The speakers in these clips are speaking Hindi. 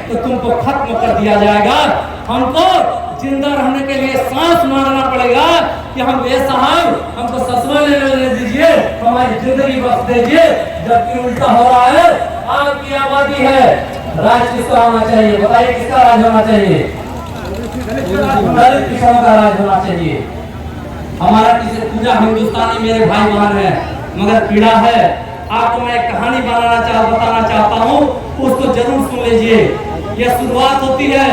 तो तुमको खत्म कर दिया जाएगा। हमको जिंदा रहने के लिए सांस मारना पड़ेगा कि हम ये साहब हमको ससुर लेने दीजिए, हमारी जिंदगी बख्श दीजिए, जबकि उल्टा हो रहा है। आपकी आबादी है, राज किसका होना चाहिए? बताइए किसका राज होना चाहिए? दलित पिछड़ों का राज होना चाहिए। हमारा किसी पूरा हिंदुस्तानी मेरे भाई बहन है, मगर पीड़ा है। आपको मैं एक कहानी बताना चाहता हूँ, उसको जरूर सुन लीजिए। यह शुरुआत होती है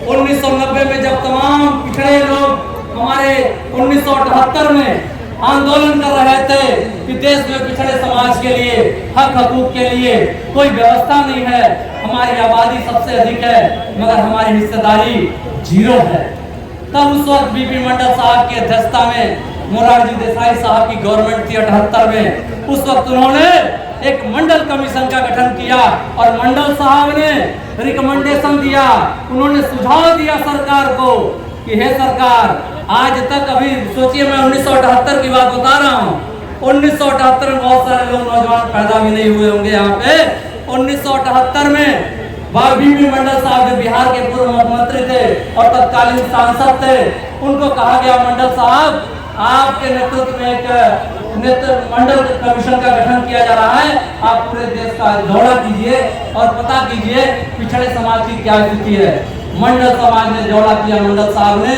1990 में, जब तमाम पिछड़े लोग हमारे 1978 में आंदोलन कर रहे थे कि देश में पिछड़े समाज के लिए, हक हकूक के लिए कोई व्यवस्था नहीं है। हमारी आबादी सबसे अधिक है, मगर हमारी हिस्सेदारी 0 है। तब उस वक्त बीपी मंडल साहब की अध्यक्षता में मोरारजी देसाई साहब की गवर्नमेंट थी 78 में। उस वक्त उन्होंने एक मंडल कमीशन का गठन किया और मंडल साहब ने रिकमेंडेशन दिया, उन्होंने सुझाव दिया सरकार को कि हे सरकार, आज तक अभी सोचिए मैं 1978 की बात बता रहा हूँ, 1978 में बहुत सारे लोग नौजवान पैदा भी नहीं हुए होंगे यहाँ पे। 1978 में बीपी मंडल साहब जो बिहार के पूर्व मुख्यमंत्री थे और तत्कालीन सांसद थे, उनको कहा गया मंडल साहब आपके नेतृत्व में एक मंडल कमीशन का गठन किया जा रहा है, आप पूरे देश का दौरा कीजिए और पता कीजिए पिछड़े समाज की क्या स्थिति है। मंडल समाज ने दौरा किया, मंडल साहब ने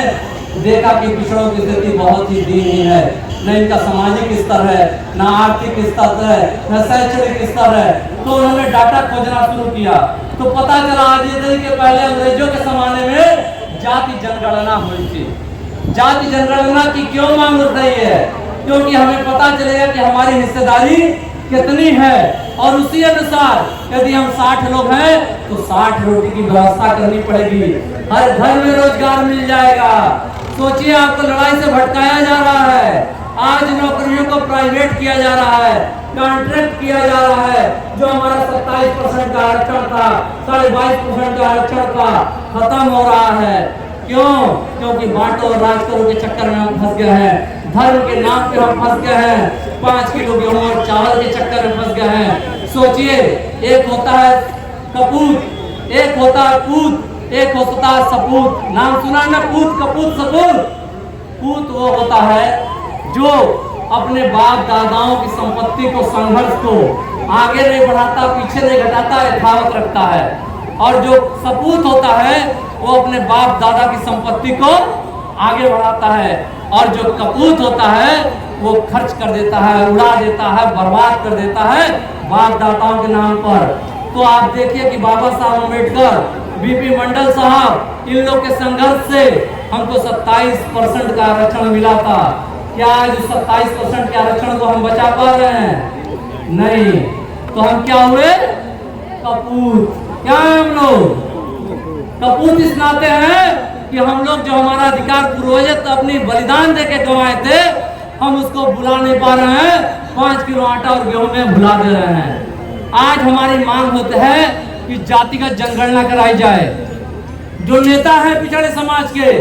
देखा कि पिछड़ों की स्थिति बहुत ही दयनीय है, न इनका सामाजिक स्तर है, न आर्थिक स्तर है, न शैक्षणिक स्तर है। तो उन्होंने डाटा खोजना शुरू किया, तो पता चला आजादी के पहले अंग्रेजों के जमाने में जाति जनगणना हुई थी। जाति जनगणना की क्यों मांग उठ रही है? क्योंकि हमें पता चलेगा कि हमारी हिस्सेदारी कितनी है, और उसी अनुसार यदि हम 60 लोग हैं तो 60 रोटी की व्यवस्था करनी पड़ेगी, हर घर में रोजगार मिल जाएगा। सोचिए, आपको लड़ाई से भटकाया जा रहा है, आज नौकरियों को प्राइवेट किया जा रहा है, कॉन्ट्रैक्ट किया जा रहा है। जो हमारा 27% का आरक्षण था, 22.5% का आरक्षण था, खत्म हो रहा है। क्यों? क्योंकि बांटो और राज करो के चक्कर में हम फंस गए हैं, धर्म के नाम पे हम फंस गए हैं, 5 किलो गेहूं और चावल के चक्कर में फंस गए हैं। सोचिए, एक होता है कपूत, एक होता है पूत, एक होता है सपूत। नाम सुना ना, पूत, कपूत, सपूत? पूत वो होता है जो अपने बाप दादाओं की संपत्ति को, संघर्ष को आगे नहीं बढ़ाता, पीछे नहीं घटाता, यथावत रखता है। और जो सपूत होता है वो अपने बाप दादा की संपत्ति को आगे बढ़ाता है, और जो कपूत होता है वो खर्च कर देता है, उड़ा देता है, बर्बाद कर देता है बाप दादाओं के नाम पर। तो आप देखिए कि बाबा साहब अम्बेडकर, बीपी मंडल साहब, इन लोग के संघर्ष से हमको 27% का आरक्षण मिला था। क्या आज 27% के आरक्षण को हम बचा पा रहे हैं? नहीं। तो हम क्या हुए? कपूत। क्या हम लोग कपूत इस नाते हैं कि हम लोग जो हमारा अधिकार पूर्वज अपनी बलिदान देके गंवाए थे, हम उसको भुला नहीं पा रहे हैं, 5 किलो आटा और गेहूं में भुला दे रहे हैं। आज हमारी मांग होती है कि जातिगत जनगणना कराई जाए। जो नेता है पिछड़े समाज के,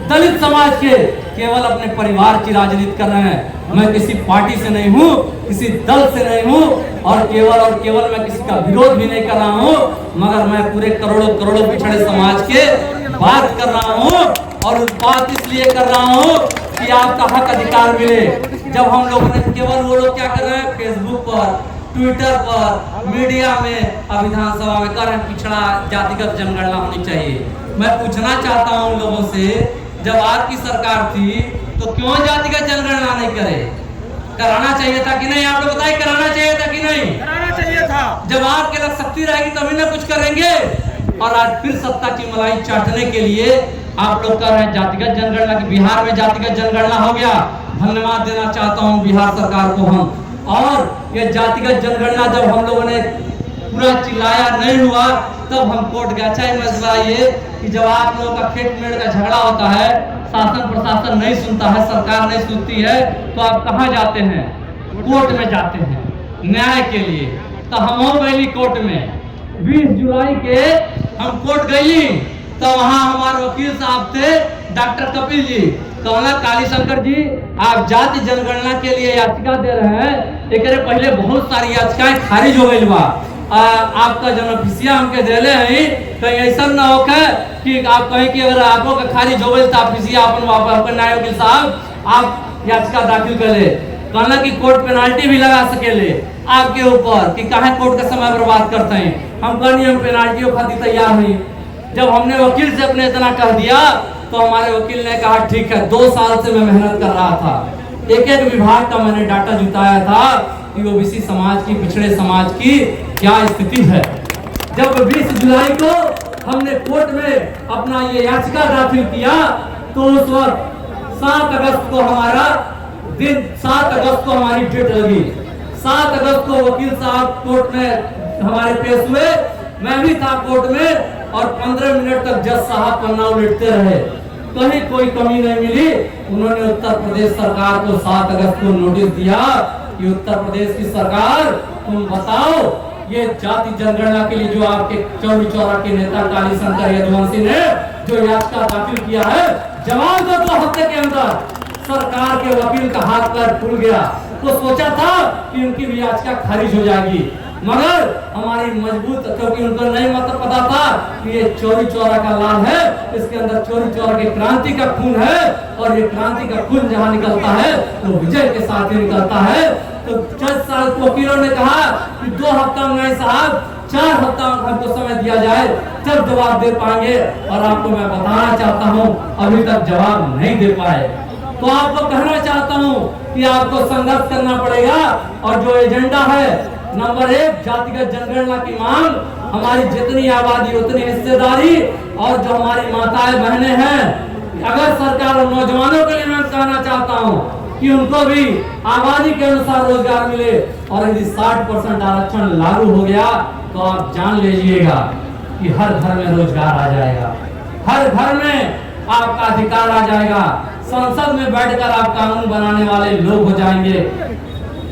दलित समाज के, केवल अपने परिवार की राजनीति कर रहे हैं। मैं किसी पार्टी से नहीं हूँ, किसी दल से नहीं हूँ, और केवल मैं किसी का विरोध भी नहीं कर रहा हूँ, मगर मैं पूरे करोड़ों पिछड़े समाज के बात कर रहा हूँ। और बात इसलिए कर रहा हूँ कि आपका हक अधिकार मिले। जब हम लोगों ने, केवल वो लोग क्या कर रहे हैं, फेसबुक पर, ट्विटर पर, मीडिया में, विधानसभा में कर रहे हैं पिछड़ा जातिगत जनगणना होनी चाहिए। मैं पूछना चाहता हूँ उन लोगों से, जब आपकी सरकार थी तो क्यों जातिगत जनगणना नहीं करे? कराना चाहिए था कि नहीं? आप लोग बताइए, कराना चाहिए था कि नहीं? कराना चाहिए था। जब आपके लग शक्ति रहेगी तभी ना कुछ करेंगे। और आज फिर सत्ता की मलाई चाटने के लिए आप लोग कर रहे हैं जातिगत जनगणना की। बिहार में जातिगत जनगणना हो गया, धन्यवाद देना चाहता हूँ बिहार सरकार को हम। और ये जातिगत जनगणना जब हम लोगों ने पूरा चिल्लाया, नहीं हुआ, तब हम कोर्ट गए। अच्छा मसला ये कि जब आप लोगों का खेत मेड़ का झगड़ा होता है, शासन प्रशासन नहीं सुनता है, सरकार नहीं सुनती है, तो आप कहाँ जाते हैं? कोर्ट में जाते हैं न्याय के लिए। तो हम गई कोर्ट में 20 जुलाई के हम कोर्ट गई, तो वहाँ हमारे वकील साहब थे डॉक्टर कपिल जी। कहला, काली शंकर जी, आप जाति जनगणना के लिए याचिका दे रहे हैं, एक पहले बहुत सारी याचिकाएं खारिज हो गई बा, आपका जन ऑफिसिया हमके देले हैं, कहीं ऐसा ना हो कि आप कहें कि अगर आपको का खारिज हो गई तो ऑफिसिया अपन नायक वकील साहब आप याचिका दाखिल कर ले, कहना कि कोर्ट पेनाल्टी भी लगा सकेले आपके ऊपर कि काहे कोर्ट का समय बर्बाद करते हैं। हम कहनी हम पेनाल्टियों खातिर तैयार नहीं। जब हमने वकील से अपने इतना कह दिया तो हमारे वकील ने कहा ठीक है, 2 साल से मैं मेहनत कर रहा था, एक एक विभाग का मैंने डाटा जुटाया था कि ओबीसी समाज की, पिछड़े समाज की क्या स्थिति है। जब 20 जुलाई को हमने कोर्ट में अपना ये याचिका दाखिल किया तो उस वक्त 7 अगस्त को हमारा दिन, 7 अगस्त को हमारी डेट लगी। 7 अगस्त को वकील साहब कोर्ट में हमारे पेश हुए, मैं भी था कोर्ट में और 15 मिनट तक जज साहब पन्ना उलटते रहे, कहीं कोई कमी नहीं मिली। उन्होंने उत्तर प्रदेश सरकार को 7 अगस्त को नोटिस दिया कि उत्तर प्रदेश की सरकार तुम बताओ ये जाति जनगणना के लिए जो आपके चौरी चौरा के नेता काली शंकर यदुवंशी ने जो याचिका दाखिल किया है, जवाब दो 2 हफ्ते के अंदर। सरकार के वकील का हाथ पैर फूल गया, तो सोचा था कि उनकी भी याचिका खारिज हो जाएगी, मगर हमारी मजबूत, क्योंकि उनको नहीं मतलब पता था कि ये चौरी चौरा का लाल है, इसके अंदर चौरी चौरा के क्रांति का खून है और ये क्रांति का खून जहाँ निकलता है तो विजय के साथ ही निकलता है। तो जज साहब वकीलों ने कहा कि 2 हफ्ता में नहीं साहब, 4 हफ्ता हमको समय दिया जाए, जब जवाब दे पाएंगे। और आपको मैं बताना चाहता हूँ अभी तक जवाब नहीं दे पाए। तो आपको कहना चाहता हूँ कि आपको संघर्ष करना पड़ेगा और जो एजेंडा है नंबर 1 जातिगत जनगणना की मांग, हमारी जितनी आबादी उतनी हिस्सेदारी, और जो हमारी माताएं बहनें हैं, अगर सरकार और नौजवानों के लिए मैं कहना चाहता हूँ कि उनको भी आबादी के अनुसार रोजगार मिले, और यदि 60% आरक्षण लागू हो गया तो आप जान लीजिएगा कि हर घर में रोजगार आ जाएगा, हर घर में आपका अधिकार आ जाएगा, संसद में बैठकर आप कानून बनाने वाले लोग हो जाएंगे।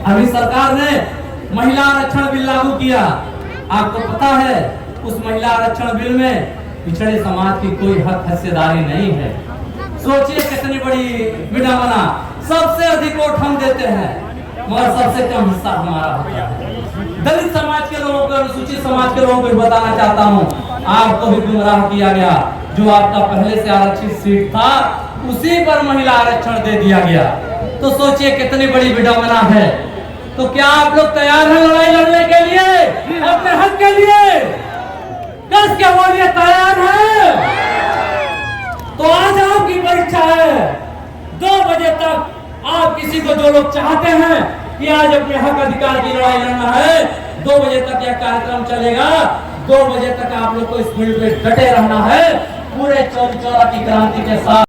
अभी सरकार ने महिला आरक्षण बिल लागू किया, आपको पता है उस महिला आरक्षण बिल में पिछड़े समाज की कोई हक हिस्सेदारी नहीं है। सोचिए कितनी बड़ी विडंबना, सबसे अधिक वोट हम देते हैं मगर सबसे कम हिस्सा हमारा होता है। दलित समाज के लोगों को, अनुसूचित समाज के लोगों को बताना चाहता हूँ, आपको भी गुमराह किया गया। जो आपका पहले से आरक्षित सीट था उसी पर महिला आरक्षण दे दिया गया। तो सोचिए कितनी बड़ी विडंबना है। तो क्या आप लोग तैयार हैं लड़ाई लड़ने के लिए, अपने हक के लिए? कस के बोलिए तैयार है? तो आज आपकी परीक्षा है। 2 बजे तक आप किसी को, जो लोग चाहते हैं कि आज अपने हक अधिकार की लड़ाई लड़ना है, 2 बजे तक यह कार्यक्रम चलेगा। 2 बजे तक आप लोग को इस फील्ड में डटे रहना है, पूरे चौरी चौरा की क्रांति के साथ।